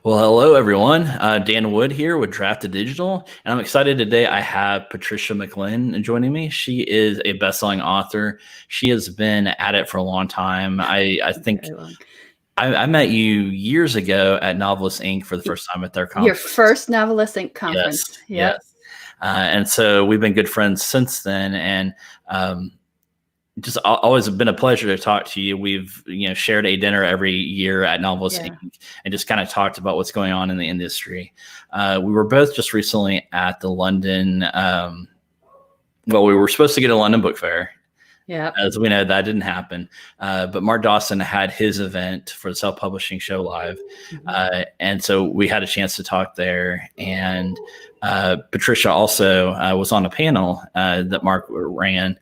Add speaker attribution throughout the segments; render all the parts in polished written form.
Speaker 1: Well, hello everyone. Dan Wood here with Drafted Digital, and I'm excited today. I have Patricia McLinn joining me. She is a best-selling author. She has been at it for a long time. I think
Speaker 2: Very long.
Speaker 1: I met you years ago at Novelist Inc. for the first time at their conference.
Speaker 2: Your first Novelist Inc. conference.
Speaker 1: Yes, yes. And so we've been good friends since then, and just always been a pleasure to talk to you. We've shared a dinner every year at Novelist Inc. and just kind of talked about what's going on in the industry. We were both just recently at the London. We were supposed to get a London book fair.
Speaker 2: Yeah.
Speaker 1: As we know, that didn't happen. But Mark Dawson had his event for the Self-Publishing Show Live. And so we had a chance to talk there. And Patricia also was on a panel that Mark ran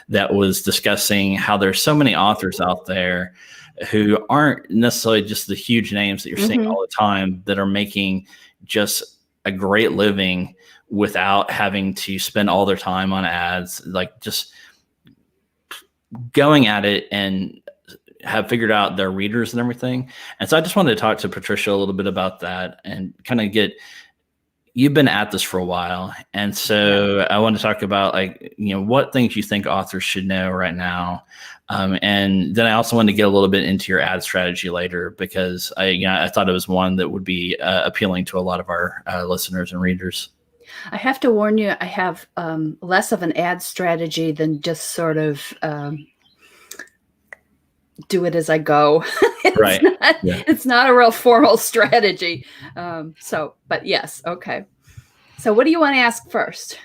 Speaker 1: that was discussing how there's so many authors out there who aren't necessarily just the huge names that you're seeing all the time that are making just a great living without having to spend all their time on ads, like just going at it and have figured out their readers and everything. And so I just wanted to talk to Patricia a little bit about that and kind of you've been at this for a while. And so I want to talk about what things you think authors should know right now. And then I also wanted to get a little bit into your ad strategy later, because I thought it was one that would be appealing to a lot of our listeners and readers.
Speaker 2: I have to warn you, I have less of an ad strategy than just sort of do it as I go. It's not a real formal strategy. But yes. Okay. So what do you want to ask first?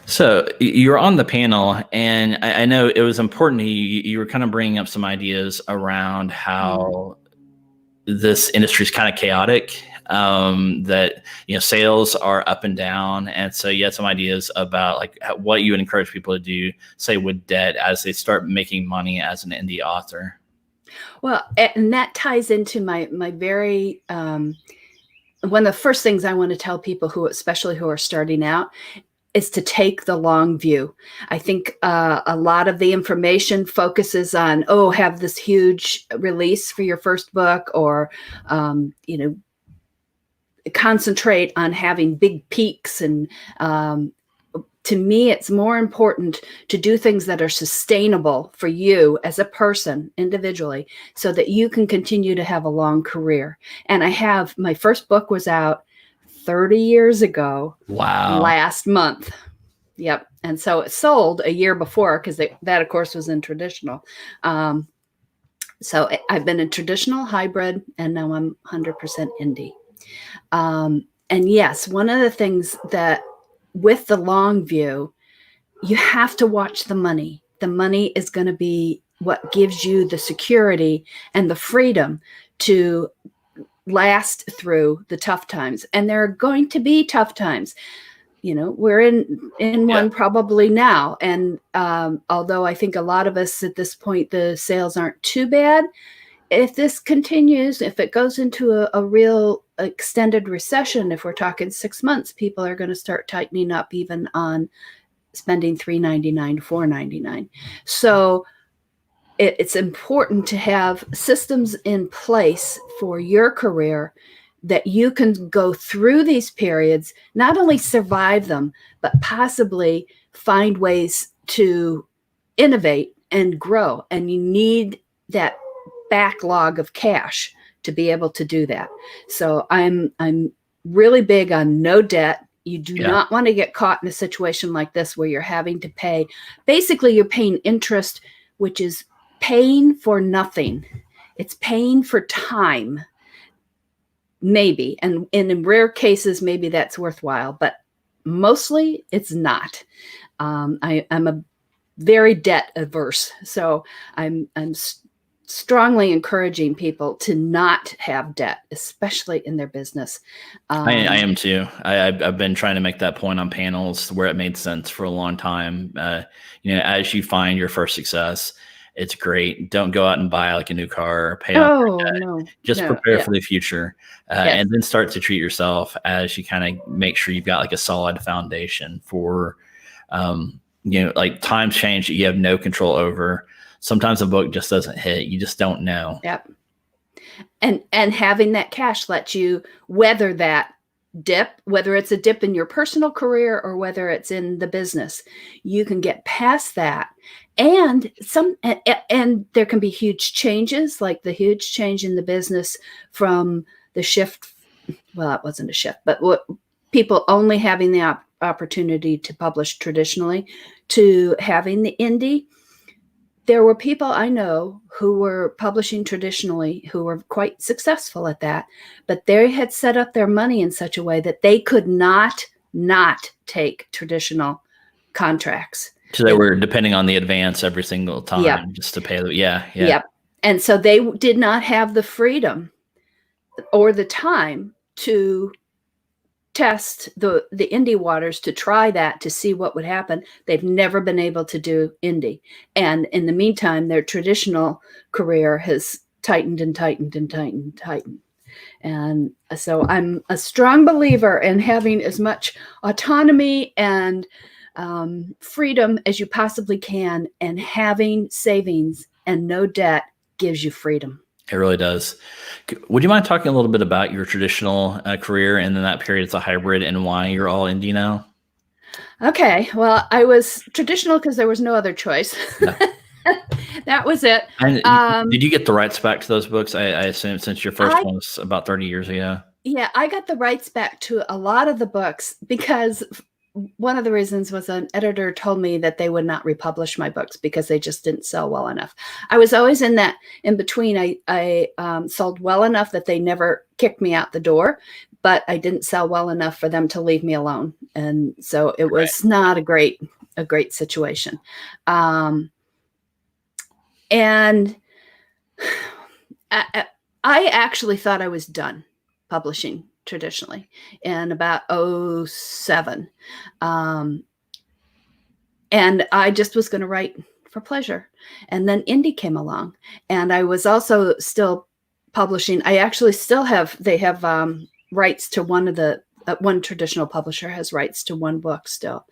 Speaker 1: So you're on the panel, and I know it was important to you. You were kind of bringing up some ideas around how this industry is kind of chaotic, that, sales are up and down. And so you had some ideas about what you would encourage people to do, say with debt, as they start making money as an indie author.
Speaker 2: Well, and that ties into my very, one of the first things I want to tell people especially who are starting out, is to take the long view. I think a lot of the information focuses on, have this huge release for your first book, or, concentrate on having big peaks. And to me, it's more important to do things that are sustainable for you as a person individually, so that you can continue to have a long career. And my first book was out 30 years ago.
Speaker 1: Wow.
Speaker 2: Last month. Yep. And so it sold a year before, because that of course was in traditional. So I've been in traditional, hybrid, and now I'm 100% indie. And yes, one of the things that with the long view, you have to watch the money. The money is going to be what gives you the security and the freedom to last through the tough times. And there are going to be tough times. We're in one probably now. And although I think a lot of us at this point, the sales aren't too bad, if this continues, if it goes into a real extended recession, if we're talking 6 months, people are going to start tightening up even on spending $3.99 to $4.99. So it's important to have systems in place for your career that you can go through these periods, not only survive them, but possibly find ways to innovate and grow. And you need that backlog of cash to be able to do that. So I'm really big on no debt. You do not want to get caught in a situation like this where you're having to pay. Basically, you're paying interest, which is paying for nothing. It's paying for time, maybe. And in rare cases, maybe that's worthwhile, but mostly it's not. I'm a very debt averse. So I'm strongly encouraging people to not have debt, especially in their business.
Speaker 1: I am too. I've been trying to make that point on panels where it made sense for a long time. As you find your first success, it's great. Don't go out and buy a new car or pay off your debt. Just prepare for the future, and then start to treat yourself as you kind of make sure you've got a solid foundation for, times change that you have no control over. Sometimes a book just doesn't hit. You just don't know.
Speaker 2: Yep. And having that cash lets you weather that dip, whether it's a dip in your personal career or whether it's in the business. You can get past that. And there can be huge changes, like the huge change in the business from the shift. Well, it wasn't a shift, but what people only having the opportunity to publish traditionally to having the indie. There were people I know who were publishing traditionally who were quite successful at that, but they had set up their money in such a way that they could not take traditional contracts.
Speaker 1: So they were depending on the advance every single time just to pay. Yep.
Speaker 2: And so they did not have the freedom or the time to test the indie waters, to try that, to see what would happen. They've never been able to do indie. And in the meantime, their traditional career has tightened and tightened and tightened and tightened. And so I'm a strong believer in having as much autonomy and freedom as you possibly can, and having savings and no debt gives you freedom.
Speaker 1: It really does. Would you mind talking a little bit about your traditional career and then that period as a hybrid and why you're all indie now?
Speaker 2: Okay. Well, I was traditional because there was no other choice. Yeah. That was it.
Speaker 1: And did you get the rights back to those books? I assume, since your first one was about 30 years ago.
Speaker 2: Yeah, I got the rights back to a lot of the books because one of the reasons was an editor told me that they would not republish my books because they just didn't sell well enough. I was always in that in between. I sold well enough that they never kicked me out the door, but I didn't sell well enough for them to leave me alone. And so it was not a great situation. And I actually thought I was done publishing traditionally in about 2007. And I just was going to write for pleasure. And then indie came along, and I was also still publishing. I actually still they have rights to one traditional publisher has rights to one book still,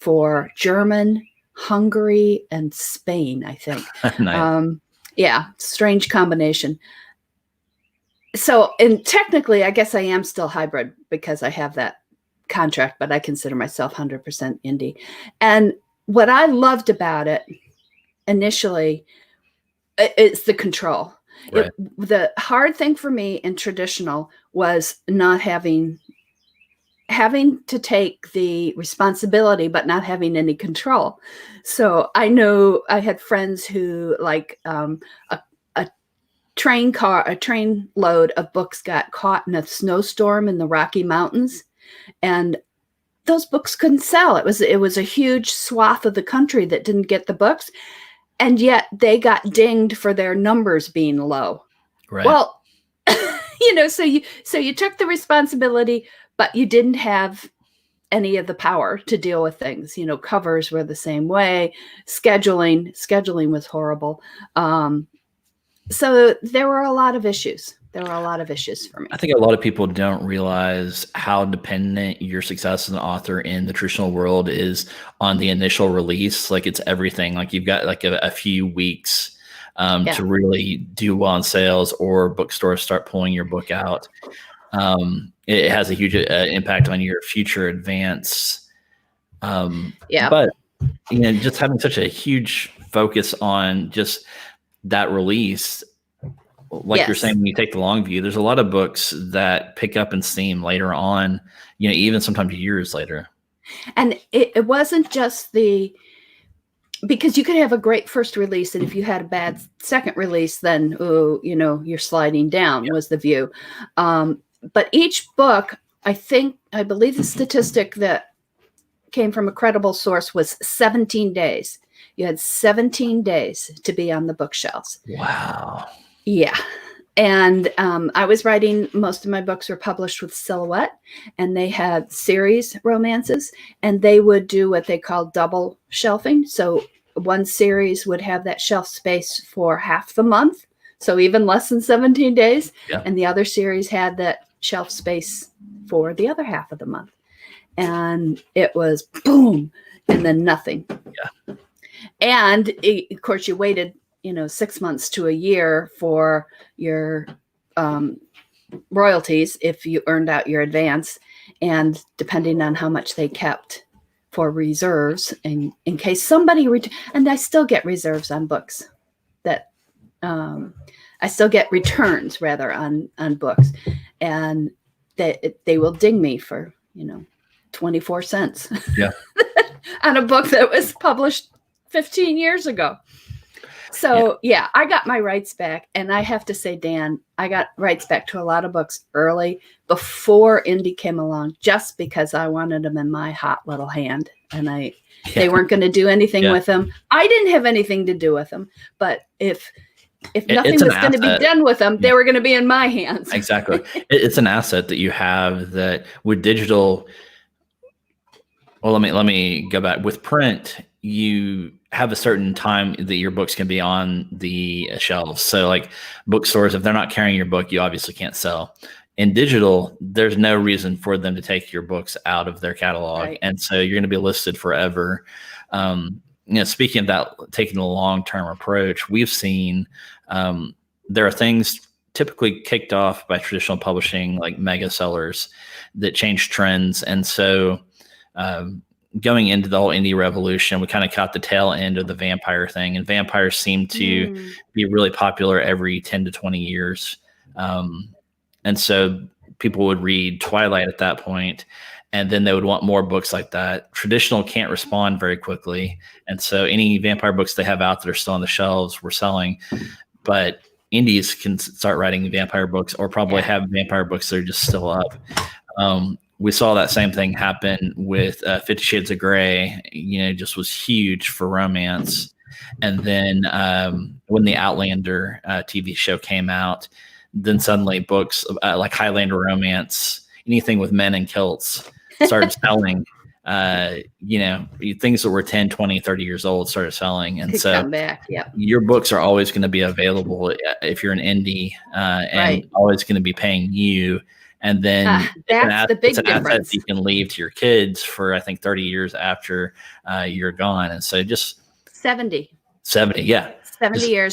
Speaker 2: for German, Hungary, and Spain, I think. Nice. Yeah, strange combination. So, and technically, I guess I am still hybrid because I have that contract, but I consider myself 100% indie. And what I loved about it initially is the control. Right. The hard thing for me in traditional was not having to take the responsibility, but not having any control. So I know I had friends who, like, a train load of books got caught in a snowstorm in the Rocky Mountains, and those books couldn't sell. It was a huge swath of the country that didn't get the books, and yet they got dinged for their numbers being low. Right. Well, so you took the responsibility, but you didn't have any of the power to deal with things. Covers were the same way. Scheduling was horrible. So there were a lot of issues. For me.
Speaker 1: I think a lot of people don't realize how dependent your success as an author in the traditional world is on the initial release. Like, it's everything. Like, you've got like a few weeks to really do well in sales, or bookstores start pulling your book out. It has a huge impact on your future advance. But just having such a huge focus on just that release, like you're saying, when you take the long view, there's a lot of books that pick up in steam later on, even sometimes years later.
Speaker 2: And it wasn't just because you could have a great first release, and if you had a bad second release, then, you're sliding down was the view. But each book, I believe the statistic that came from a credible source was 17 days. You had 17 days to be on the bookshelves.
Speaker 1: Wow.
Speaker 2: Yeah. And I was writing, most of my books were published with Silhouette, and they had series romances, and they would do what they call double shelving. So one series would have that shelf space for half the month, so even less than 17 days. Yeah. And the other series had that shelf space for the other half of the month. And it was boom, and then nothing.
Speaker 1: Yeah.
Speaker 2: And of course, you waited 6 months to a year for your royalties if you earned out your advance, and depending on how much they kept for reserves, and in case somebody and I still get reserves on books that I still get returns rather on books, and they will ding me for 24 cents on a book that was published 15 years ago. So yeah, I got my rights back, and I have to say, Dan, I got rights back to a lot of books early before indie came along, just because I wanted them in my hot little hand, and they weren't going to do anything with them. I didn't have anything to do with them, but if nothing was going to be done with them, they were going to be in my hands.
Speaker 1: Exactly. It's an asset that you have that with digital. Well, let me go back. With print, you have a certain time that your books can be on the shelves. So like bookstores, if they're not carrying your book, you obviously can't sell. In digital, there's no reason for them to take your books out of their catalog. Right. And so you're going to be listed forever. Speaking of that, taking a long-term approach, we've seen there are things typically kicked off by traditional publishing, like mega sellers, that change trends. And so going into the whole indie revolution, we kind of caught the tail end of the vampire thing, and vampires seem to be really popular every 10 to 20 years. And so people would read Twilight at that point, and then they would want more books like that. Traditional can't respond very quickly. And so any vampire books they have out that are still on the shelves, we're selling. But indies can start writing vampire books, or probably have vampire books that are just still up. We saw that same thing happen with 50 Shades of Grey, just was huge for romance. And then when the Outlander TV show came out, then suddenly books like Highlander romance, anything with men in kilts started selling. Things that were 10, 20, 30 years old started selling. And so
Speaker 2: come back.
Speaker 1: Your books are always going to be available if you're an indie and always going to be paying you. And then
Speaker 2: that's the big difference.
Speaker 1: You can leave to your kids for, I think, 30 years after you're gone. And so just
Speaker 2: 70,
Speaker 1: 70
Speaker 2: years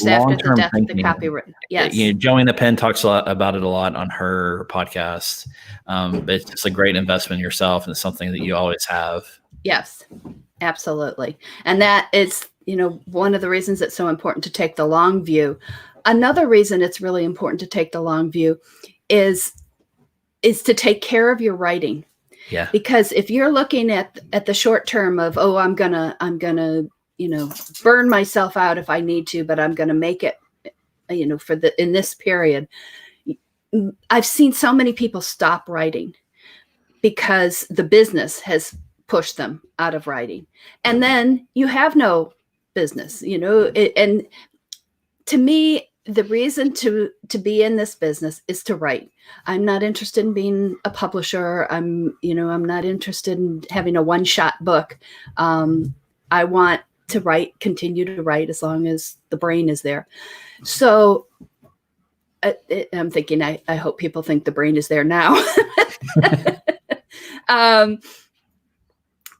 Speaker 2: after the death of the copyright. Yes.
Speaker 1: Joanna Penn talks about it a lot on her podcast. But it's just a great investment in yourself, and it's something that you always have.
Speaker 2: Yes, absolutely. And that is, one of the reasons it's so important to take the long view. Another reason it's really important to take the long view is to take care of your writing.
Speaker 1: Yeah.
Speaker 2: Because if you're looking at the short term of, I'm gonna burn myself out if I need to, but I'm gonna make it, in this period. I've seen so many people stop writing because the business has pushed them out of writing, and then you have no business, and to me, the reason to be in this business is to write. I'm not interested in being a publisher. I'm not interested in having a one-shot book. I want to write, continue to write as long as the brain is there. So I'm thinking, I hope people think the brain is there now.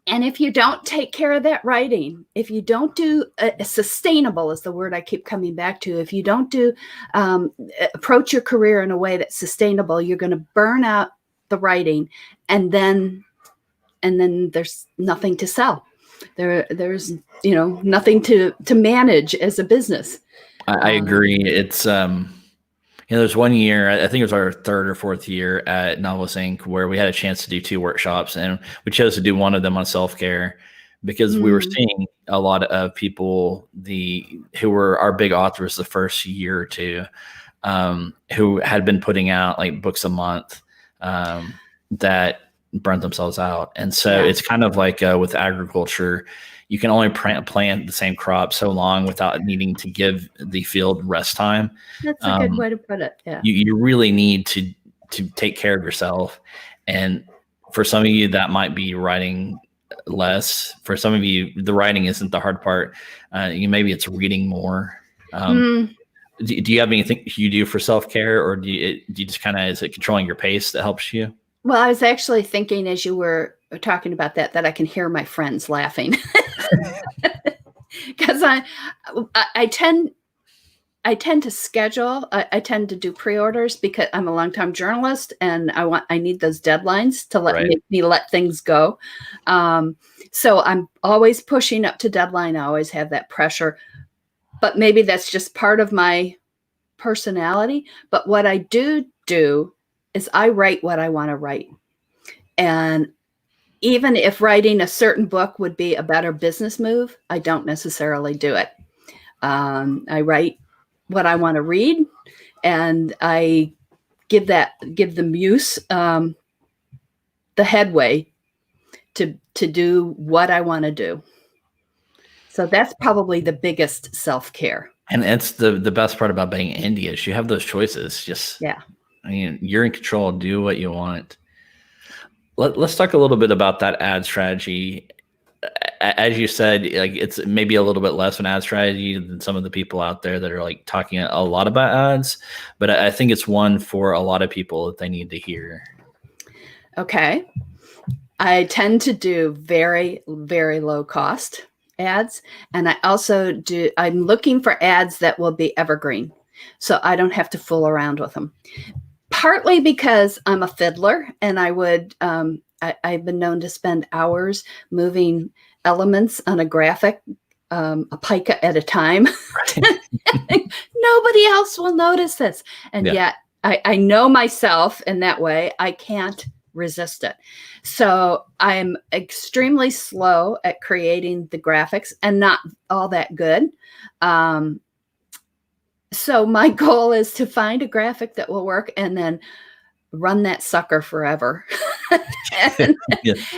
Speaker 2: And if you don't take care of that writing, if you don't do sustainable is the word I keep coming back to. If you don't do approach your career in a way that's sustainable, you're going to burn out the writing, and then there's nothing to sell. There's nothing to manage as a business.
Speaker 1: I agree. It's there's one year, I think it was our third or fourth year at Novelist Inc., where we had a chance to do 2 workshops, and we chose to do one of them on self-care because we were seeing a lot of people who were our big authors the first year or two, who had been putting out like books a month that burnt themselves out. And so it's kind of like with agriculture, you can only plant the same crop so long without needing to give the field rest time.
Speaker 2: That's a good way to put it. Yeah.
Speaker 1: You really need to take care of yourself. And for some of you, that might be writing less. For some of you, the writing isn't the hard part. Maybe it's reading more. Do you have anything you do for self-care, or do you just kind of, is it controlling your pace that helps you?
Speaker 2: Well, I was actually thinking as you were talking about that I can hear my friends laughing because I tend I tend to schedule. I tend to do pre-orders because I'm a longtime journalist, and I need those deadlines to make me let things go. So I'm always pushing up to deadline. I always have that pressure, but maybe that's just part of my personality. But what I do is I write what I want to write, and even if writing a certain book would be a better business move, I don't necessarily do it. I write what I want to read, and I give the muse the headway to do what I want to do. So that's probably the biggest self-care.
Speaker 1: And it's the best part about being indie is you have those choices. I mean, you're in control. Do what you want. Let's talk a little bit about that ad strategy. As you said, like it's maybe a little bit less of an ad strategy than some of the people out there that are like talking a lot about ads, but I think it's one for a lot of people that they need to hear.
Speaker 2: Okay. I tend to do very, very low cost ads. And I also I'm looking for ads that will be evergreen, so I don't have to fool around with them. Partly because I'm a fiddler, and I've been known to spend hours moving elements on a graphic, a pica at a time. Nobody else will notice this. And yet I know myself in that way. I can't resist it. So I'm extremely slow at creating the graphics and not all that good. So my goal is to find a graphic that will work and then run that sucker forever.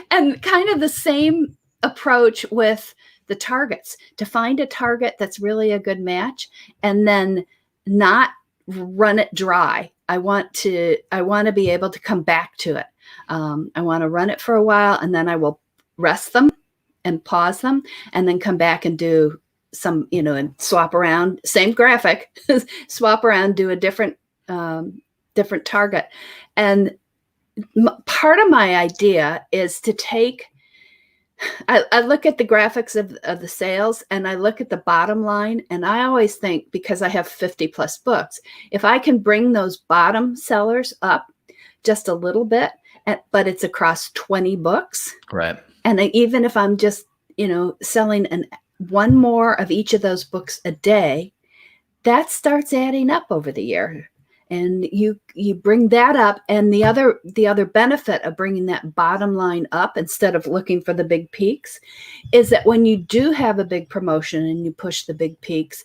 Speaker 2: And kind of the same approach with the targets, to find a target that's really a good match and then not run it dry. I want to be able to come back to it. I want to run it for a while, and then I will rest them and pause them and then come back and do some, and swap around, same graphic, swap around, do a different target. And part of my idea is to take, I look at the graphics of the sales, and I look at the bottom line, and I always think, because I have 50 plus books, if I can bring those bottom sellers up just a little bit, but it's across 20 books.
Speaker 1: Right.
Speaker 2: And even if I'm just, selling one more of each of those books a day, that starts adding up over the year. And you bring that up, and the other benefit of bringing that bottom line up instead of looking for the big peaks is that when you do have a big promotion and you push the big peaks,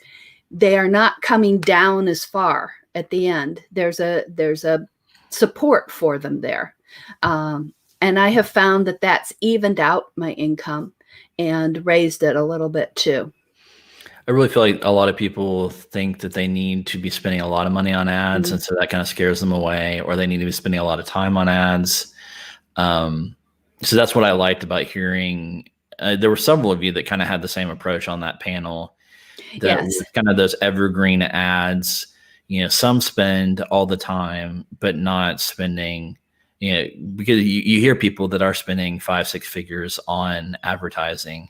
Speaker 2: they are not coming down as far at the end. There's a support for them there. And I have found that that's evened out my income and raised it a little bit too.
Speaker 1: I really feel like a lot of people think that they need to be spending a lot of money on ads. Mm-hmm. And so that kind of scares them away, or they need to be spending a lot of time on ads. So that's what I liked about hearing. There were several of you that kind of had the same approach on that panel. That was kind of those evergreen ads. Some spend all the time, but not spending, because you hear people that are spending 5-6 figures on advertising.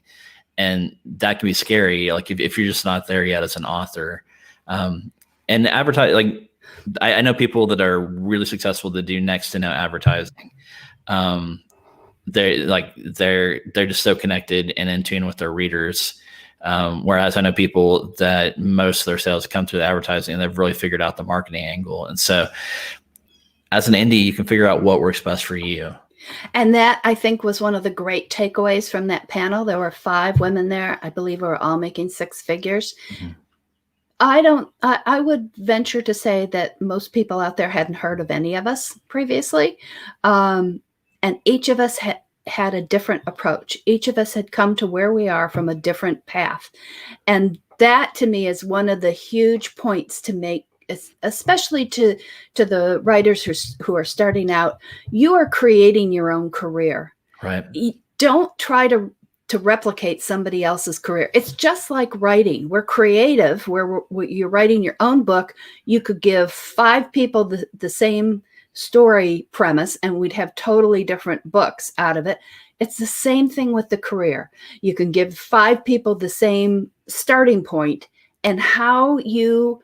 Speaker 1: And that can be scary. Like if you're just not there yet as an author, and advertise, like I know people that are really successful that do next to no advertising. They're just so connected and in tune with their readers. Whereas I know people that most of their sales come through the advertising, and they've really figured out the marketing angle. And so as an indie, you can figure out what works best for you.
Speaker 2: And that, I think, was one of the great takeaways from that panel. There were 5 women there. I believe we were all making 6 figures. Mm-hmm. I would venture to say that most people out there hadn't heard of any of us previously. And each of us had a different approach. Each of us had come to where we are from a different path. And that, to me, is one of the huge points to make, especially to the writers who are starting out. You are creating your own career.
Speaker 1: Right.
Speaker 2: You don't try to replicate somebody else's career. It's just like writing. We're creative. Where you're writing your own book, you could give 5 people the same story premise, and we'd have totally different books out of it. It's the same thing with the career. You can give 5 people the same starting point, and how you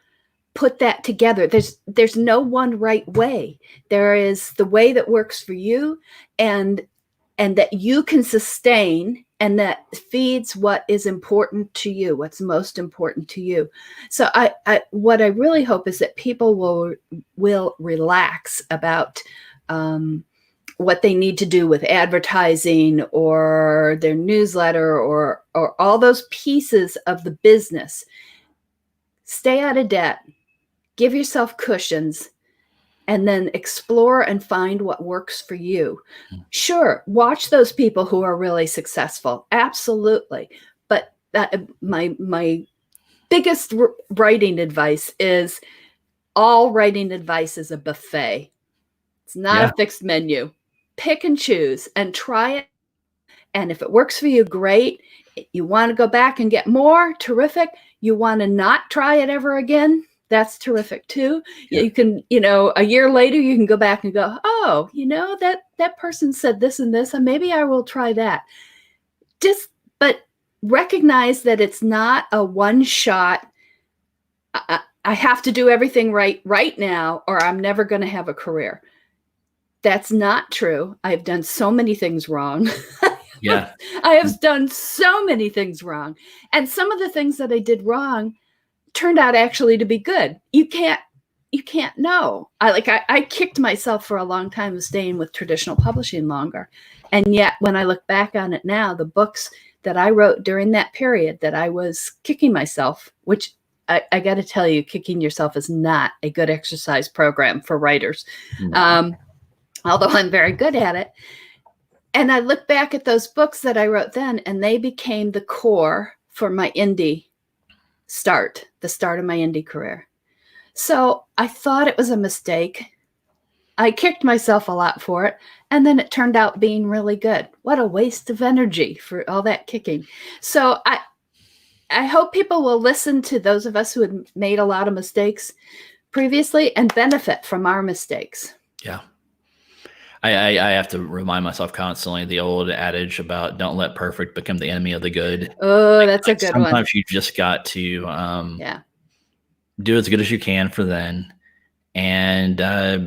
Speaker 2: put that together. There's no one right way. There is the way that works for you, and that you can sustain, and that feeds what is important to you, what's most important to you. So what I really hope is that people will relax about what they need to do with advertising or their newsletter or all those pieces of the business. Stay out of debt, give yourself cushions, and then explore and find what works for you. Sure, watch those people who are really successful. Absolutely. But my biggest writing advice is all writing advice is a buffet. It's not a fixed menu. Pick and choose and try it. And if it works for you, great. You want to go back and get more, terrific. You want to not try it ever again, that's terrific too. Yeah. You can, a year later, you can go back and go, oh, that person said this and this, and maybe I will try that. But recognize that it's not a one shot. I have to do everything right now, or I'm never going to have a career. That's not true. I've done so many things wrong.
Speaker 1: Yeah.
Speaker 2: I have done so many things wrong. And some of the things that I did wrong turned out actually to be good. You can't know. I kicked myself for a long time of staying with traditional publishing longer. And yet when I look back on it now, the books that I wrote during that period that I was kicking myself, which I got to tell you, kicking yourself is not a good exercise program for writers. No. Although I'm very good at it. And I look back at those books that I wrote then, and they became the core for my indie the start of my indie career. So I thought it was a mistake. I kicked myself a lot for it. And then it turned out being really good. What a waste of energy for all that kicking. So I hope people will listen to those of us who had made a lot of mistakes previously and benefit from our mistakes.
Speaker 1: Yeah. I have to remind myself constantly the old adage about don't let perfect become the enemy of the good.
Speaker 2: Oh, that's a good one.
Speaker 1: Sometimes you just got to do as good as you can for then, and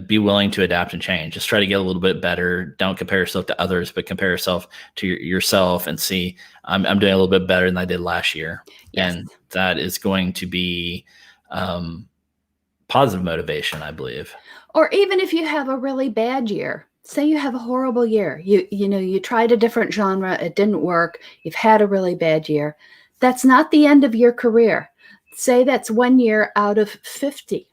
Speaker 1: be willing to adapt and change. Just try to get a little bit better. Don't compare yourself to others, but compare yourself to yourself and see, I'm doing a little bit better than I did last year. Yes. And that is going to be positive motivation, I believe.
Speaker 2: Or even if you have a really bad year. Say you have a horrible year. You tried a different genre. It didn't work. You've had a really bad year. That's not the end of your career. Say that's 1 year out of 50.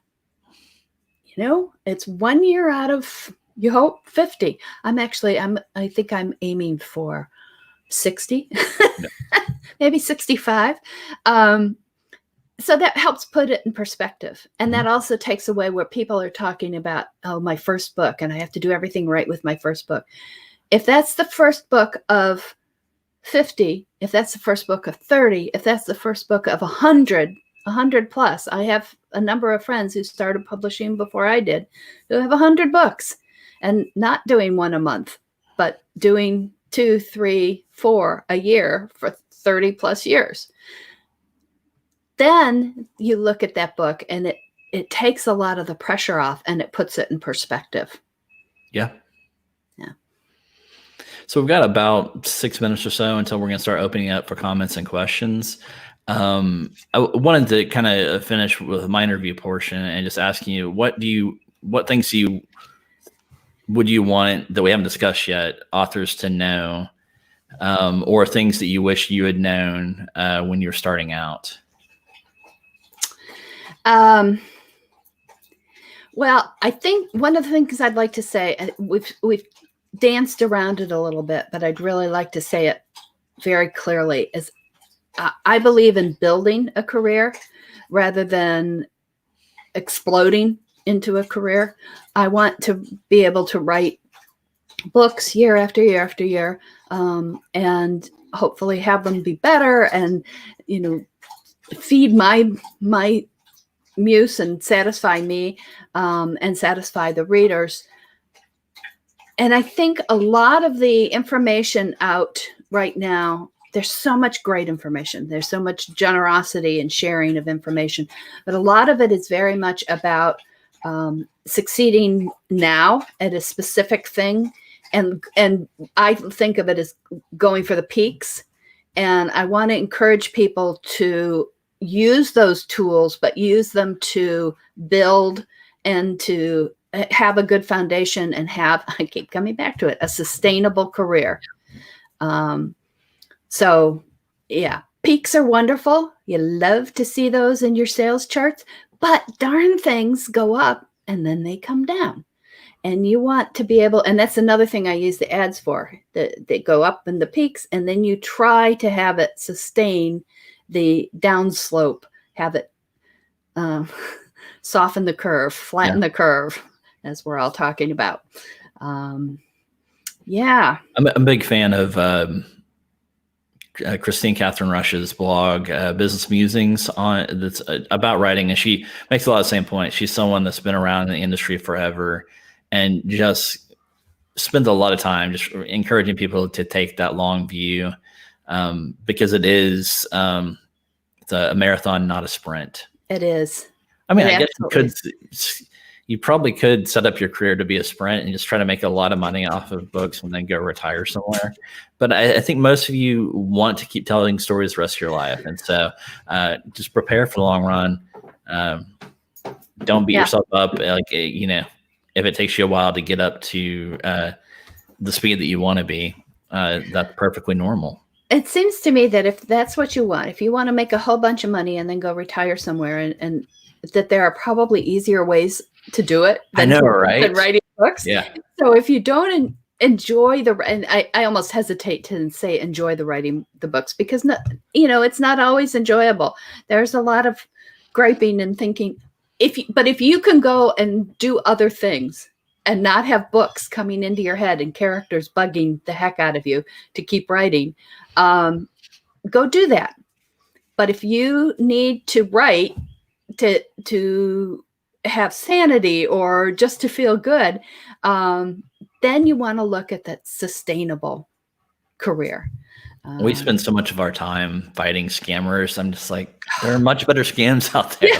Speaker 2: It's 1 year out of, you hope, 50. I think I'm aiming for 60, maybe 65. So that helps put it in perspective. And that also takes away where people are talking about, oh, my first book, and I have to do everything right with my first book. If that's the first book of 50, if that's the first book of 30, if that's the first book of 100 plus, I have a number of friends who started publishing before I did, who have 100 books and not doing one a month, but doing 2, 3, 4 a year for 30 plus years. Then you look at that book and it takes a lot of the pressure off and it puts it in perspective.
Speaker 1: Yeah. Yeah. So we've got about 6 minutes or so until we're going to start opening up for comments and questions. I wanted to kind of finish with my interview portion and just asking you, what things would you want that we haven't discussed yet, authors to know, or things that you wish you had known when you were starting out?
Speaker 2: Well, I think one of the things I'd like to say, we've danced around it a little bit, but I'd really like to say it very clearly, is I believe in building a career rather than exploding into a career. I want to be able to write books year after year after year, and hopefully have them be better and, feed my muse and satisfy me, and satisfy the readers. And I think a lot of the information out right now, there's so much great information. There's so much generosity and sharing of information, but a lot of it is very much about succeeding now at a specific thing. And I think of it as going for the peaks. And I want to encourage people to use those tools, but use them to build and to have a good foundation and have, I keep coming back to it, a sustainable career. So yeah, peaks are wonderful. You love to see those in your sales charts, but darn things go up and then they come down. And you want to be able, and that's another thing I use the ads for. They go up in the peaks, and then you try to have it sustain the downslope, have it soften the curve, flatten the curve, as we're all talking about. Yeah.
Speaker 1: I'm a big fan of Christine Catherine Rush's blog, Business Musings, that's about writing. And she makes a lot of the same points. She's someone that's been around in the industry forever and just spends a lot of time just encouraging people to take that long view, because it is it's a marathon, not a sprint.
Speaker 2: It is.
Speaker 1: I mean, I guess you probably could set up your career to be a sprint and just try to make a lot of money off of books and then go retire somewhere. But I think most of you want to keep telling stories the rest of your life. And so just prepare for the long run. Don't beat yourself up. Like, if it takes you a while to get up to the speed that you want to be, that's perfectly normal.
Speaker 2: It seems to me that if that's what you want, if you want to make a whole bunch of money and then go retire somewhere, and that there are probably easier ways to do it than writing books.
Speaker 1: Yeah.
Speaker 2: So if you don't enjoy and I almost hesitate to say enjoy the writing the books, because it's not always enjoyable. There's a lot of griping and thinking. But if you can go and do other things and not have books coming into your head and characters bugging the heck out of you to keep writing, go do that. But if you need to write to have sanity or just to feel good, then you want to look at that sustainable career.
Speaker 1: We spend so much of our time fighting scammers. I'm just like, there are much better scams out there.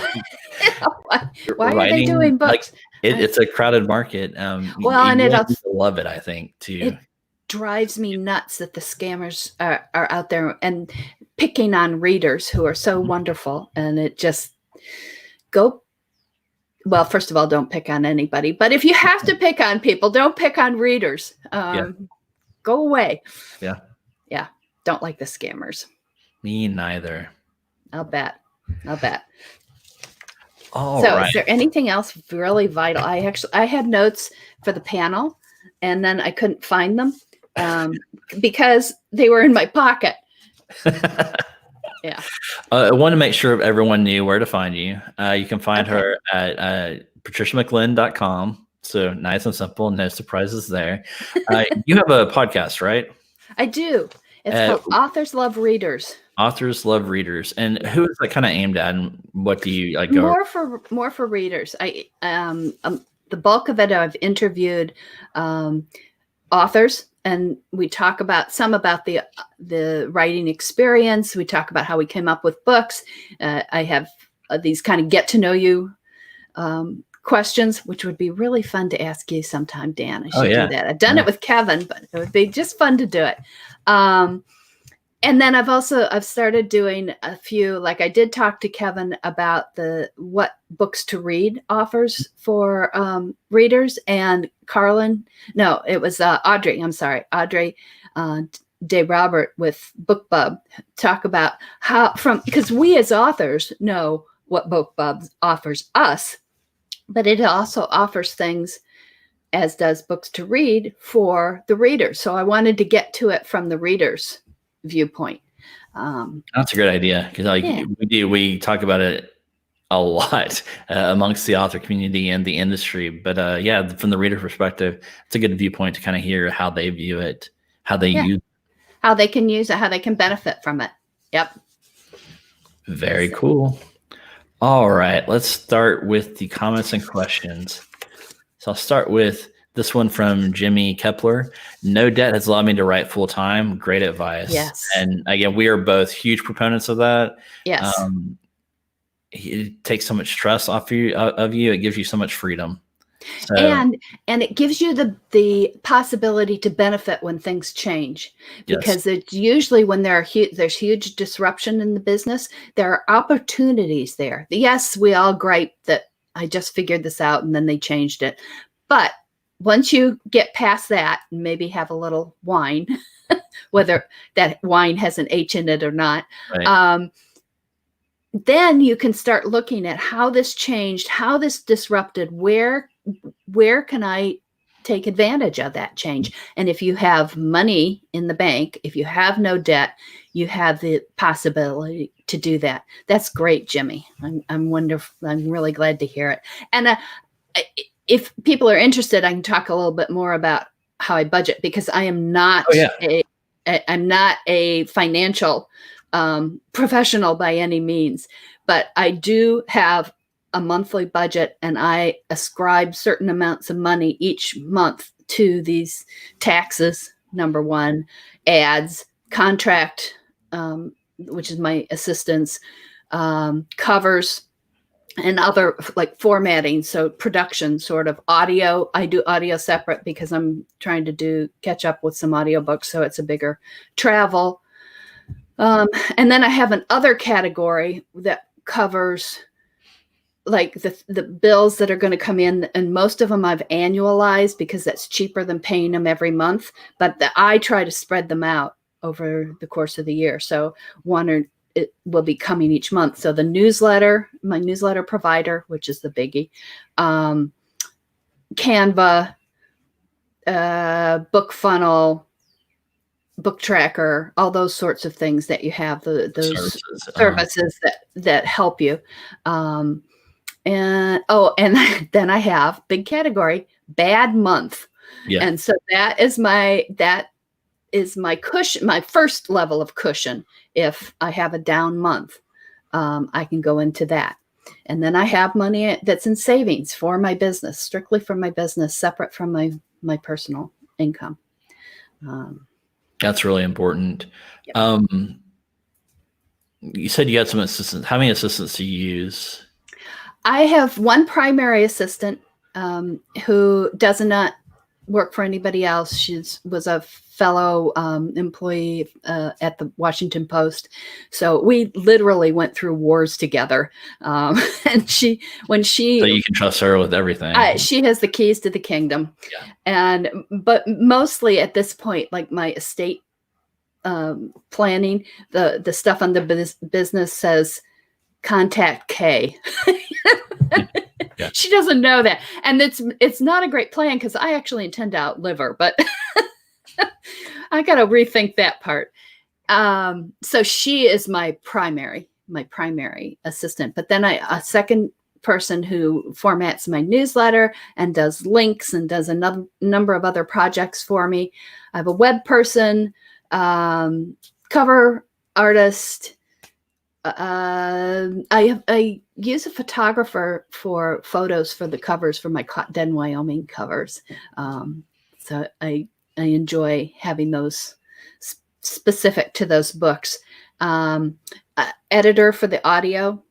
Speaker 2: Why are they doing books?
Speaker 1: It's a crowded market.
Speaker 2: And it
Speaker 1: love it, I think, too.
Speaker 2: It drives me nuts that the scammers are out there and picking on readers who are so wonderful. And it just first of all, don't pick on anybody. But if you have to pick on people, don't pick on readers. Go away.
Speaker 1: Yeah.
Speaker 2: Yeah. Don't like the scammers.
Speaker 1: Me neither.
Speaker 2: I'll bet.
Speaker 1: All
Speaker 2: so
Speaker 1: right.
Speaker 2: Is there anything else really vital? I had notes for the panel, and then I couldn't find them because they were in my pocket. Yeah.
Speaker 1: I want to make sure everyone knew where to find you. You can find her at patriciamclinn.com. So nice and simple, no surprises there. You have a podcast, right?
Speaker 2: I do. It's called Authors Love Readers.
Speaker 1: Authors Love Readers. And who is that kind of aimed at, and what do you like?
Speaker 2: More for readers. The bulk of it, I've interviewed authors, and we talk about the writing experience. We talk about how we came up with books. I have these kind of get to know you questions, which would be really fun to ask you sometime, Dan. I should do that. I've done it with Kevin, but it would be just fun to do it. And then I've started doing a few, like I did talk to Kevin about what books to read offers for readers, and Audrey Day Robert with BookBub talk about because we as authors know what BookBub offers us, but it also offers things, as does Books to Read, for the readers. So I wanted to get to it from the reader's viewpoint.
Speaker 1: That's a great idea, because we talk about it a lot amongst the author community and the industry. But from the reader perspective, it's a good viewpoint to kind of hear how they view it, how they use it. How they can use it,
Speaker 2: how they can benefit from it. Yep.
Speaker 1: Very cool. All right, let's start with the comments and questions. So I'll start with This one from Jimmy Kepler. No debt has allowed me to write full time. Great advice.
Speaker 2: Yes.
Speaker 1: And again, we are both huge proponents of that.
Speaker 2: Yes.
Speaker 1: It takes so much stress off of you. It gives you so much freedom. So,
Speaker 2: and it gives you the possibility to benefit when things change, because
Speaker 1: yes.
Speaker 2: it's usually when there's huge disruption in the business, there are opportunities there. Yes, we all gripe that I just figured this out and then they changed it. But once you get past that and maybe have a little wine, whether that wine has an H in it or not,
Speaker 1: Right.
Speaker 2: then you can start looking at how this changed, how this disrupted, where can I take advantage of that change? And if you have money in the bank, if you have no debt, you have the possibility to do that. That's great, Jimmy. I'm wonderful. I'm really glad to hear it. And if people are interested, I can talk a little bit more about how I budget, because I am not I'm not a financial professional by any means, but I do have a monthly budget, and I ascribe certain amounts of money each month to these taxes, number one, ads, contract, which is my assistance, covers, and other like formatting. So production, sort of audio. I do audio separate because I'm trying to catch up with some audiobooks. So it's a bigger travel. And then I have an other category that covers like the bills that are going to come in. And most of them I've annualized because that's cheaper than paying them every month. But I try to spread them out over the course of the year. So it will be coming each month. So the newsletter, my newsletter provider, which is the biggie, Canva, book funnel, book tracker, all those sorts of things that you have, those services that help you. And then I have big category, bad month. Yeah. And so that is my cushion, my first level of cushion. If I have a down month, I can go into that. And then I have money that's in savings for my business, strictly for my business, separate from my personal income.
Speaker 1: That's really important. Yep. You said you had some assistants. How many assistants do you use?
Speaker 2: I have one primary assistant who does not work for anybody else. She was a fellow employee at the Washington Post. So we literally went through wars together. And so you
Speaker 1: can trust her with everything.
Speaker 2: She has the keys to the kingdom. Yeah. But mostly at this point, like my estate planning, the stuff on the business says contact K. Yeah. She doesn't know that. And it's not a great plan because I actually intend to outlive her, but I got to rethink that part. So she is my primary assistant. But then a second person who formats my newsletter and does links and does a number of other projects for me. I have a web person, cover artist. I use a photographer for photos for the covers for my Den, Wyoming covers. So I enjoy having those specific to those books. Editor for the audio.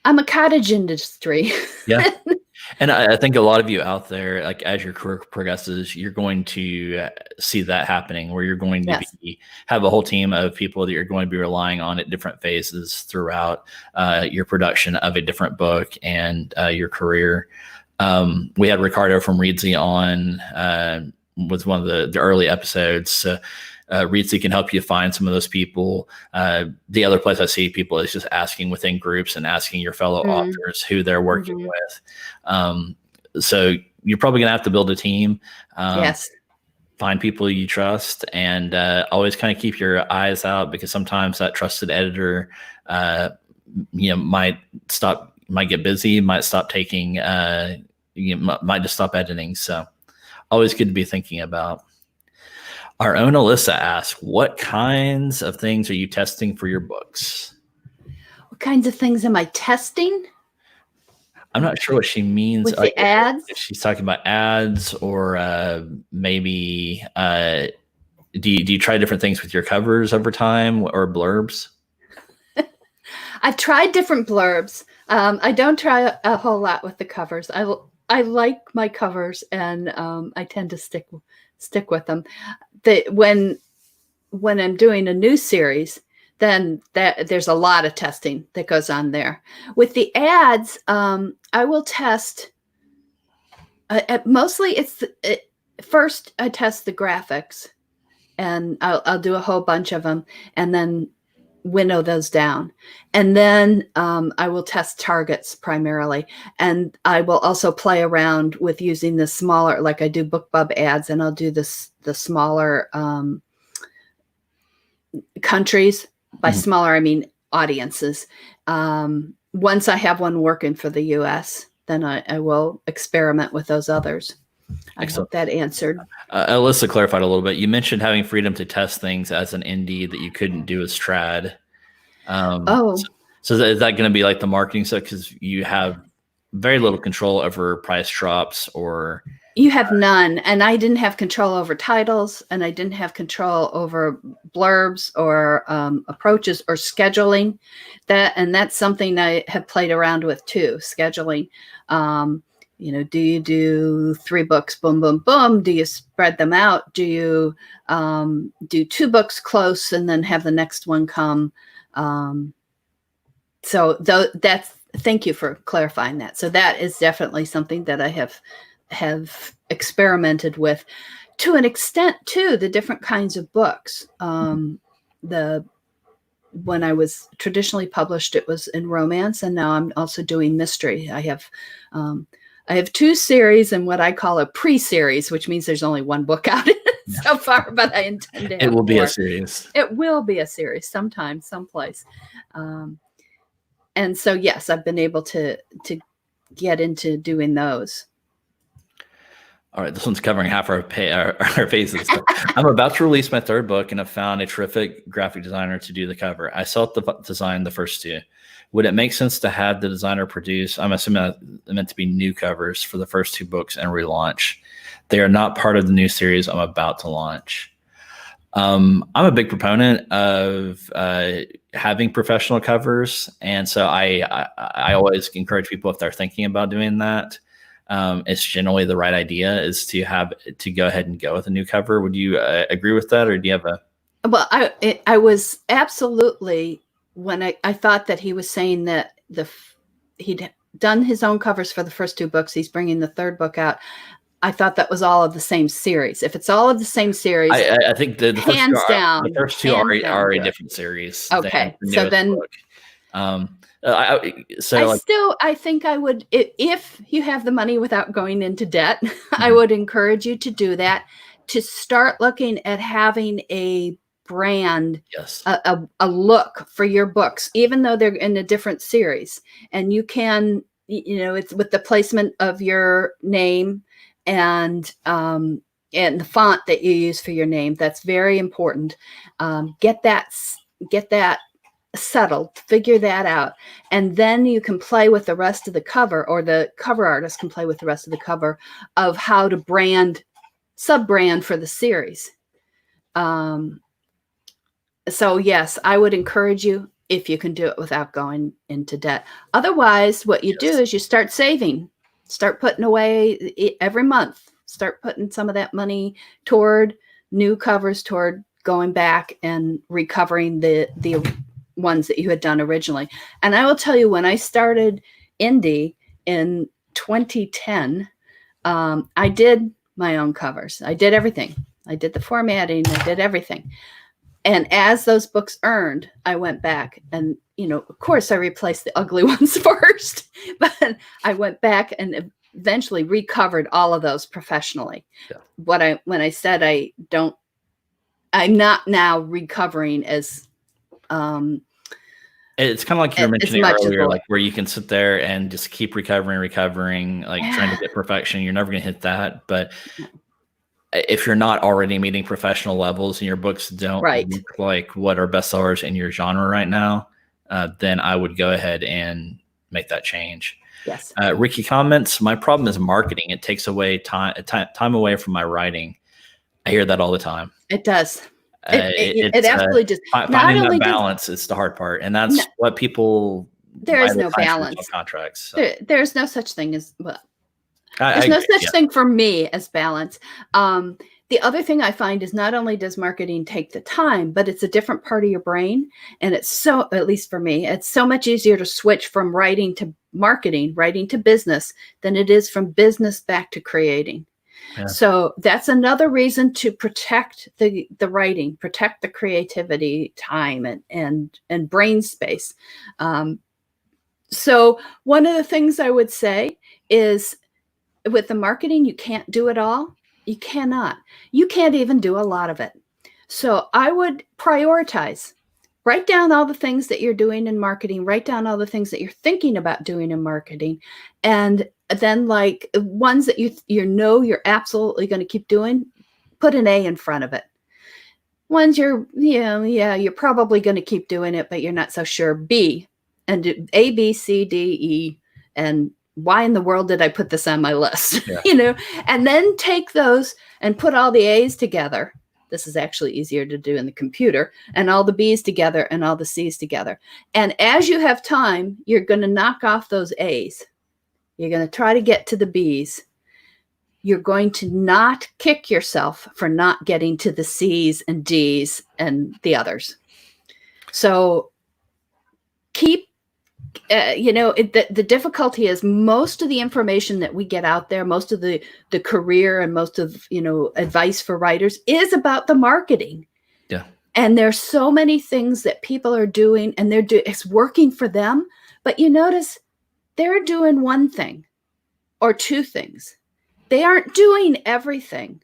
Speaker 2: I'm a cottage industry.
Speaker 1: Yeah. And I think a lot of you out there, like as your career progresses, you're going to see that happening where you're going to have a whole team of people that you're going to be relying on at different phases throughout your production of a different book and your career. We had Ricardo from Readsy on was one of the early episodes. Readsy can help you find some of those people. The other place I see people is just asking within groups and asking your fellow authors who they're working with. So you're probably going to have to build a team. Yes. Find people you trust and always kind of keep your eyes out because sometimes that trusted editor, might get busy, might stop taking, might just stop editing. So always good to be thinking about. Our own Alyssa asks, what kinds of things are you testing for your books?
Speaker 2: What kinds of things am I testing?
Speaker 1: I'm not sure what she means.
Speaker 2: With the ads?
Speaker 1: If she's talking about ads or maybe do you try different things with your covers over time or blurbs?
Speaker 2: I've tried different blurbs. I don't try a whole lot with the covers. I like my covers, and I tend to stick with them. When I'm doing a new series, then there's a lot of testing that goes on there. With the ads, I will test. Mostly, first I test the graphics, and I'll do a whole bunch of them, and then winnow those down. And then I will test targets primarily. And I will also play around with using the smaller, like I do BookBub ads, and I'll do the smaller countries. By smaller, I mean audiences. Once I have one working for the US, then I will experiment with those others. I hope that answered.
Speaker 1: Alyssa clarified a little bit. You mentioned having freedom to test things as an indie that you couldn't do as trad. So is that going to be like the marketing stuff? Because you have very little control over price drops, or
Speaker 2: you have none. And I didn't have control over titles, and I didn't have control over blurbs or approaches or scheduling. That's something I have played around with too, scheduling. Do you do 3 books, boom, boom, boom? Do you spread them out? Do you do 2 books close and then have the next one come? Thank you for clarifying that. So that is definitely something that I have experimented with to an extent too, the different kinds of books. When I was traditionally published, it was in romance, and now I'm also doing mystery. I have 2 series and what I call a pre-series, which means there's only 1 book out so far, but I intend to have
Speaker 1: it will be
Speaker 2: more.
Speaker 1: a series.
Speaker 2: It will be a series sometime, someplace. And so, yes, I've been able to get into doing those.
Speaker 1: All right, this one's covering half our phases. I'm about to release my 3rd book, and have found a terrific graphic designer to do the cover. I self-designed the first 2. Would it make sense to have the designer produce? I'm assuming they're meant to be new covers for the first 2 books and relaunch. They are not part of the new series I'm about to launch. I'm a big proponent of having professional covers, and so I always encourage people, if they're thinking about doing that, it's generally the right idea is to go ahead and go with a new cover. Would you agree with that, or do you have a?
Speaker 2: Well, I was absolutely, when I thought that he was saying that he'd done his own covers for the first 2 books, he's bringing the 3rd book out. I thought that was all of the same series. If it's all of the same series,
Speaker 1: I think the
Speaker 2: hands down,
Speaker 1: the first two are a different series.
Speaker 2: Okay, so then, I think I would, if you have the money without going into debt, I would encourage you to do that. To start looking at having a brand,
Speaker 1: yes,
Speaker 2: a look for your books, even though they're in a different series, and you can, it's with the placement of your name. And the font that you use for your name, that's very important. Get that settled, figure that out. And then you can play with the rest of the cover, or the cover artist can play with the rest of the cover of how to sub-brand for the series. So yes, I would encourage you, if you can do it without going into debt. Otherwise, what you do is you start saving. Start putting away every month. Start putting some of that money toward new covers, toward going back and recovering the ones that you had done originally. And I will tell you, when I started indie in 2010, I did my own covers. I did everything. I did the formatting. I did everything. And as those books earned, I went back and, of course I replaced the ugly ones first, but I went back and eventually recovered all of those professionally. Yeah. When I said I'm not now recovering as,
Speaker 1: it's kind of like you were mentioning earlier, like where you can sit there and just keep recovering, like trying to get perfection. You're never going to hit that. But if you're not already meeting professional levels and your books don't look like what are bestsellers in your genre right now, then I would go ahead and make that change.
Speaker 2: Yes.
Speaker 1: Ricky comments, my problem is marketing. It takes away time away from my writing. I hear that all the time.
Speaker 2: It does.
Speaker 1: It
Speaker 2: It absolutely does.
Speaker 1: Finding that balance is the hard part. And that's what people,
Speaker 2: there is no balance.
Speaker 1: Contracts. So.
Speaker 2: There's no such thing as, well, there's no such thing for me as balance. The other thing I find is not only does marketing take the time, but it's a different part of your brain. And it's so, at least for me, it's so much easier to switch from writing to marketing, writing to business, than it is from business back to creating. Yeah. So that's another reason to protect the writing, protect the creativity time and brain space. So one of the things I would say is, with the marketing, you can't do it all. You cannot. You can't even do a lot of it. So I would prioritize. Write down all the things that you're doing in marketing. Write down all the things that you're thinking about doing in marketing. And then, like, ones that you know you're absolutely going to keep doing, put an A in front of it. Ones you're probably going to keep doing it, but you're not so sure, B. And do A, B, C, D, E, and why in the world did I put this on my list? Yeah. And then take those and put all the A's together. This is actually easier to do in the computer, and all the B's together and all the C's together. And as you have time, you're going to knock off those A's. You're going to try to get to the B's. You're going to not kick yourself for not getting to the C's and D's and the others. So keep, the difficulty is most of the information that we get out there, most of the career and most of, advice for writers is about the marketing.
Speaker 1: Yeah.
Speaker 2: And there's so many things that people are doing, and it's working for them. But you notice they're doing one thing or two things. They aren't doing everything.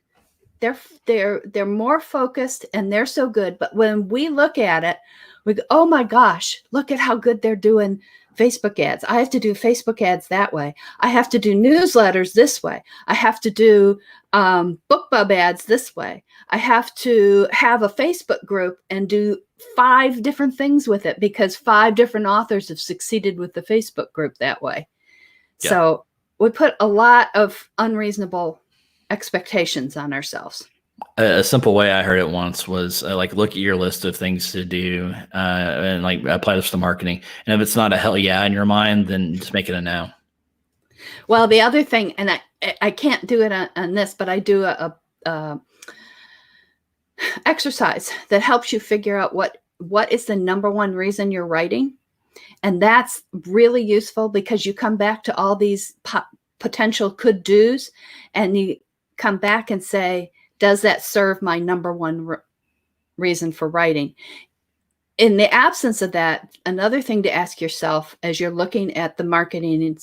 Speaker 2: They're more focused, and they're so good. But when we look at it, we go, oh my gosh, look at how good they're doing Facebook ads. I have to do Facebook ads that way. I have to do newsletters this way. I have to do BookBub ads this way. I have to have a Facebook group and do 5 different things with it because 5 different authors have succeeded with the Facebook group that way. Yeah. So we put a lot of unreasonable expectations on ourselves.
Speaker 1: A simple way I heard it once was look at your list of things to do and apply this to marketing. And if it's not a hell yeah in your mind, then just make it a no.
Speaker 2: Well, the other thing, and I can't do it on this, but I do a exercise that helps you figure out what is the number one reason you're writing. And that's really useful because you come back to all these potential could do's, and you come back and say, does that serve my number one reason for writing? In the absence of that, another thing to ask yourself as you're looking at the marketing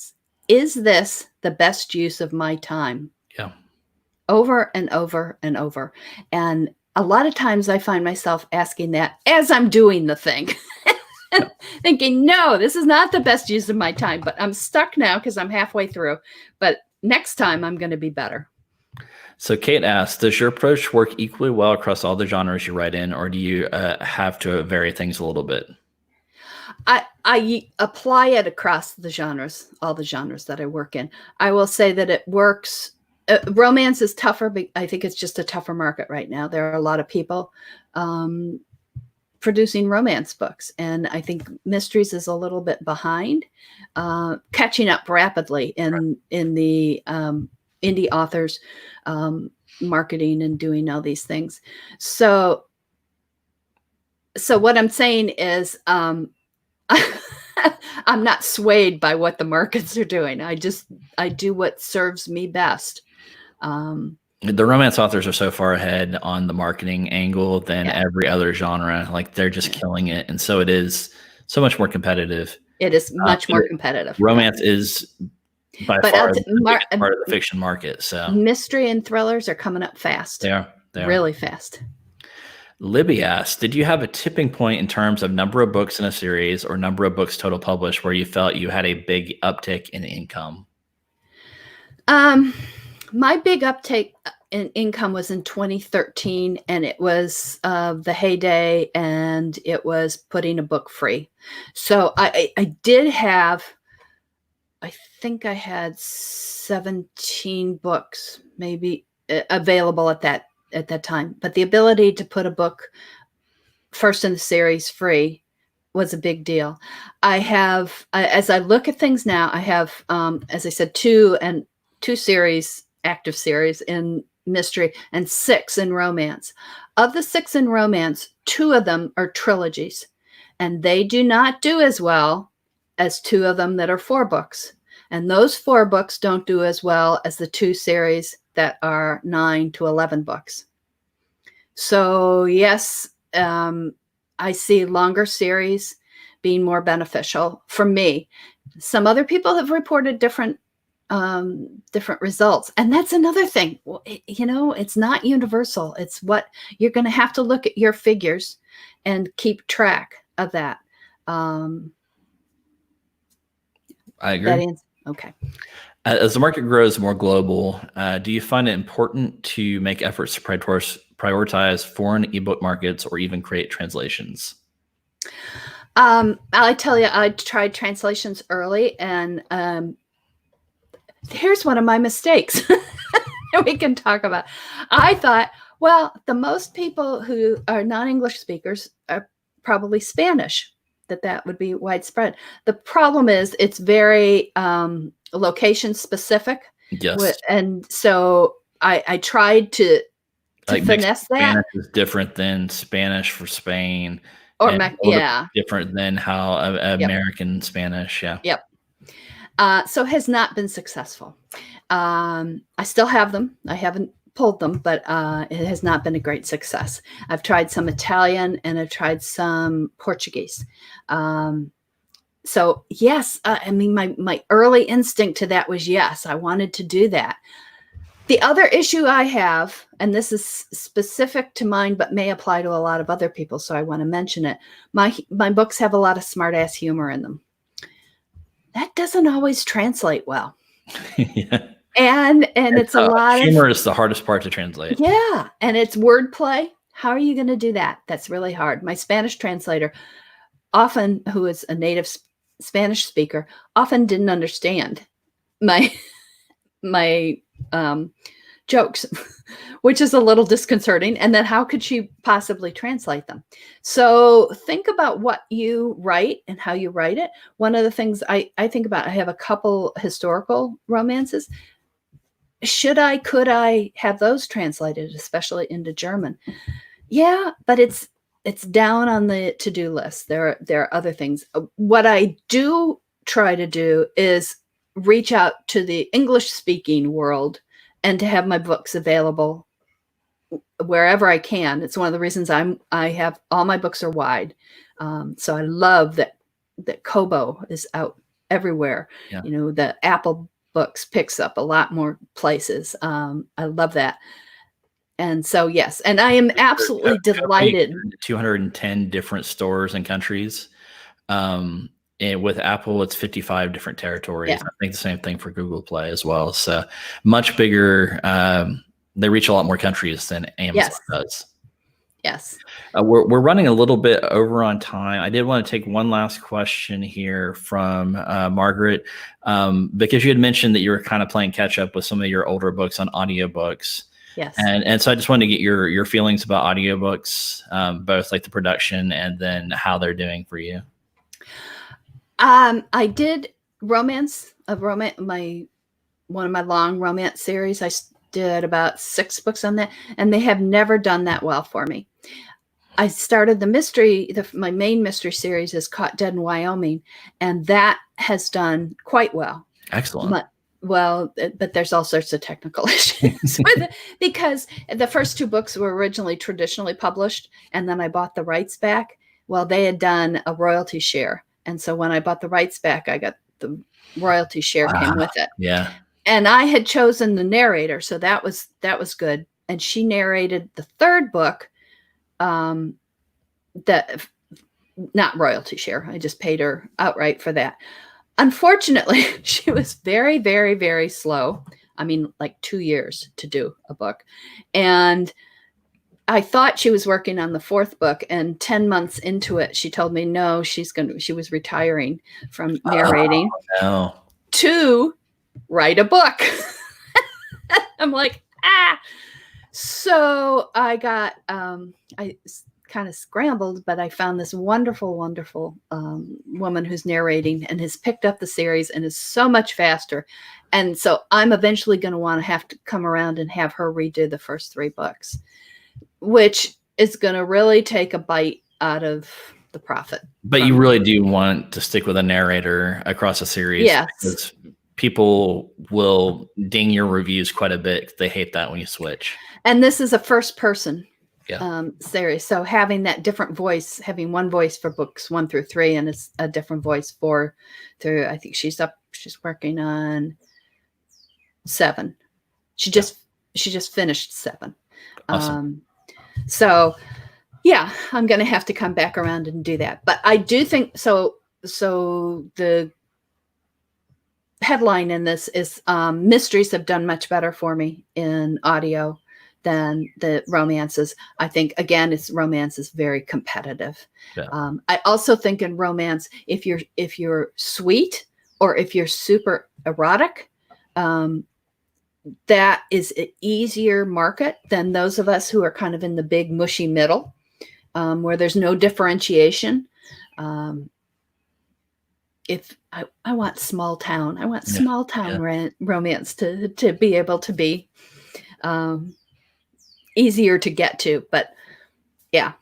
Speaker 2: is this the best use of my time?
Speaker 1: Yeah.
Speaker 2: Over and over and over. And a lot of times I find myself asking that as I'm doing the thing. Thinking, no, this is not the best use of my time, but I'm stuck now because I'm halfway through. But next time I'm going to be better.
Speaker 1: So Kate asks, does your approach work equally well across all the genres you write in, or do you have to vary things a little bit?
Speaker 2: I apply it across the genres, all the genres that I work in. I will say that it works. Romance is tougher, but I think it's just a tougher market right now. There are a lot of people producing romance books, and I think mysteries is a little bit behind, catching up rapidly in the indie authors marketing and doing all these things. So what I'm saying is I'm not swayed by what the markets are doing. I do what serves me best.
Speaker 1: The romance authors are so far ahead on the marketing angle than every other genre. They're just killing it. And so it is so much more competitive.
Speaker 2: It is much more competitive.
Speaker 1: Romance is by far the part of the fiction market. So
Speaker 2: mystery and thrillers are coming up fast.
Speaker 1: They are
Speaker 2: really fast.
Speaker 1: Libby asked, did you have a tipping point in terms of number of books in a series or number of books total published where you felt you had a big uptick in income?
Speaker 2: My big uptake in income was in 2013, and it was the heyday, and it was putting a book free. So I did have I think I had 17 books maybe available at that time. But the ability to put a book first in the series free was a big deal. I have, as I look at things now, I have, as I said, two series, active series in mystery and 6 in romance. Of the 6 in romance, 2 of them are trilogies, and they do not do as well as 2 of them that are 4 books. And those 4 books don't do as well as the 2 series that are 9 to 11 books. So yes, I see longer series being more beneficial for me. Some other people have reported different results. And that's another thing, it's not universal. It's what you're going to have to look at your figures and keep track of that.
Speaker 1: I agree.
Speaker 2: Okay.
Speaker 1: As the market grows more global, do you find it important to make efforts to prioritize foreign ebook markets or even create translations?
Speaker 2: I tell you, I tried translations early, and here's one of my mistakes we can talk about. I thought, well, the most people who are non-English speakers are probably Spanish, that would be widespread. The problem is it's very location specific.
Speaker 1: Yes.
Speaker 2: And so I tried to
Speaker 1: like
Speaker 2: finesse that.
Speaker 1: Spanish is different than Spanish for Spain.
Speaker 2: Or
Speaker 1: yeah. Different than how American Spanish. Yeah.
Speaker 2: Yep. So has not been successful. I still have them. I haven't pulled them, but it has not been a great success. I've tried some Italian and I've tried some Portuguese. So yes, I mean, my early instinct to that was yes, I wanted to do that. The other issue I have, and this is specific to mine, but may apply to a lot of other people, so I want to mention it. My books have a lot of smart-ass humor in them. That doesn't always translate well.
Speaker 1: Yeah.
Speaker 2: And it's a lot
Speaker 1: humor is the hardest part to translate.
Speaker 2: Yeah, and it's wordplay. How are you going to do that? That's really hard. My Spanish translator, often who is a native Spanish speaker, often didn't understand my jokes, which is a little disconcerting. And then how could she possibly translate them? So think about what you write and how you write it. One of the things I think about, I have a couple historical romances. Could I have those translated, especially into German? Yeah, but it's down on the to-do list. There are other things. What I do try to do is reach out to the English-speaking world and to have my books available wherever I can. It's one of the reasons I have all my books are wide. So I love that Kobo is out everywhere.
Speaker 1: Yeah.
Speaker 2: The Apple Books picks up a lot more places. I love that. And so, yes, and I am absolutely delighted.
Speaker 1: 210 different stores and countries. And with Apple, it's 55 different territories. Yeah. I think the same thing for Google Play as well. So much bigger. They reach a lot more countries than Amazon does.
Speaker 2: Yes.
Speaker 1: We're running a little bit over on time. I did want to take one last question here from Margaret, because you had mentioned that you were kind of playing catch up with some of your older books on audiobooks.
Speaker 2: Yes.
Speaker 1: And so I just wanted to get your feelings about audiobooks, both like the production and then how they're doing for you.
Speaker 2: I did one of my long romance series. I did about 6 books on that, and they have never done that well for me. I started the mystery. My main mystery series is Caught Dead in Wyoming, and that has done quite well.
Speaker 1: Excellent.
Speaker 2: But there's all sorts of technical issues with it, because the first 2 books were originally traditionally published, and then I bought the rights back. Well, they had done a royalty share, and so when I bought the rights back, I got the royalty share came with it.
Speaker 1: Yeah.
Speaker 2: And I had chosen the narrator, so that was good. And she narrated the 3rd book, that not royalty share. I just paid her outright for that. Unfortunately, she was very, very, very slow. I mean, like 2 years to do a book. And I thought she was working on the 4th book, and 10 months into it, she told me, no, she was retiring from narrating.
Speaker 1: Oh, no.
Speaker 2: to write a book. I'm like, So I got, I kind of scrambled, but I found this wonderful, wonderful woman who's narrating and has picked up the series and is so much faster. And so I'm eventually going to want to have to come around and have her redo the first 3 books, which is going to really take a bite out of the profit.
Speaker 1: But you really do want to stick with a narrator across a series.
Speaker 2: Yes.
Speaker 1: Because people will ding your reviews quite a bit. They hate that when you switch.
Speaker 2: And this is a first person
Speaker 1: Yeah.
Speaker 2: series. So having that different voice, having one voice for books 1 through 3, and it's a different voice 4 through, I think she's working on 7. She just finished 7.
Speaker 1: Awesome.
Speaker 2: So yeah, I'm going to have to come back around and do that. But I do think so the headline in this is mysteries have done much better for me in audio than the romances. I think, again, romance is very competitive.
Speaker 1: Yeah.
Speaker 2: I also think in romance, if you're sweet or if you're super erotic, that is an easier market than those of us who are kind of in the big mushy middle, where there's no differentiation. If I want small town, romance to be able to be easier to get to. But yeah.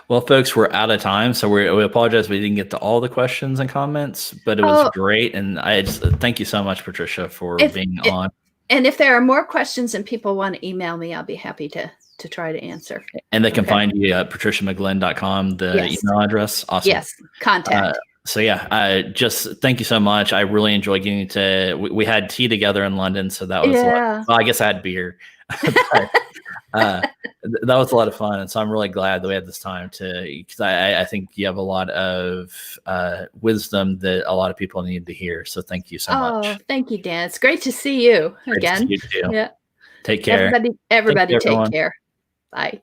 Speaker 1: Well, folks, we're out of time, so we apologize we didn't get to all the questions and comments, but it was great, and I just thank you so much, Patricia, for being on. And
Speaker 2: if there are more questions and people want to email me, I'll be happy to try to answer.
Speaker 1: And they can find you at patriciamcglinn.com, the email address. Awesome.
Speaker 2: Yes, contact.
Speaker 1: So yeah, just thank you so much. I really enjoyed getting to. We had tea together in London, so that was well, I guess I had beer. But, that was a lot of fun, and so I'm really glad that we had this time because I think you have a lot of wisdom that a lot of people need to hear. So thank you so much.
Speaker 2: Thank you, Dan. It's great to see you again.
Speaker 1: Great to see you too.
Speaker 2: Yeah.
Speaker 1: Take care.
Speaker 2: Everybody take care. Bye.